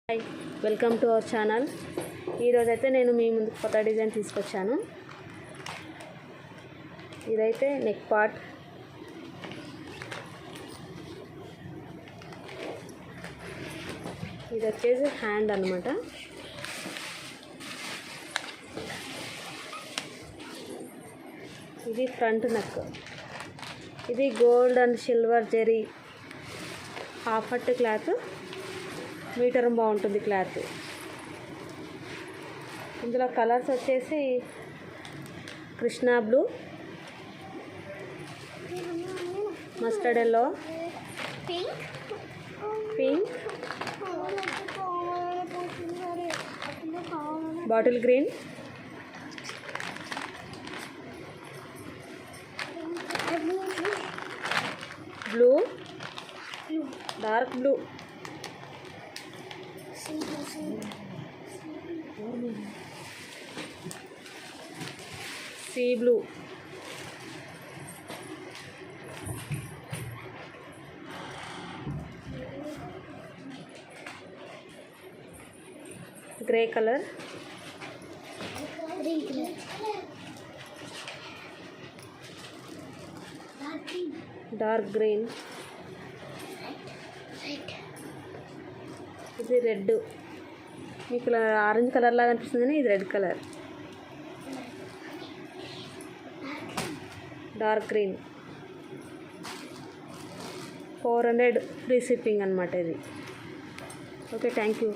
Hi, welcome to our channel. ఈరోజైతే నేను మీ ముందుకు కొత్త డిజైన్ తీసుకొచ్చాను. ఇదైతే నెక్ పార్ట్. ఇది వచ్చేసి హ్యాండ్ అన్నమాట. ఇది ఫ్రంట్ నెక్. ఇది gold and silver zari half పట్టు క్లాత్. మీటర్ బాగుంటుంది క్లాత్. ఇందులో కలర్స్ వచ్చేసి Krishna blue, mustard yellow, pink, bottle green, blue, dark blue, sea blue, grey colour, dark green, ఇది రెడ్. మీకు ఆరెంజ్ కలర్ లాగా అనిపిస్తుంది కానీ ఇది red colour. Dark green. 400 free shipping అనమాట ఇది. Okay, thank you.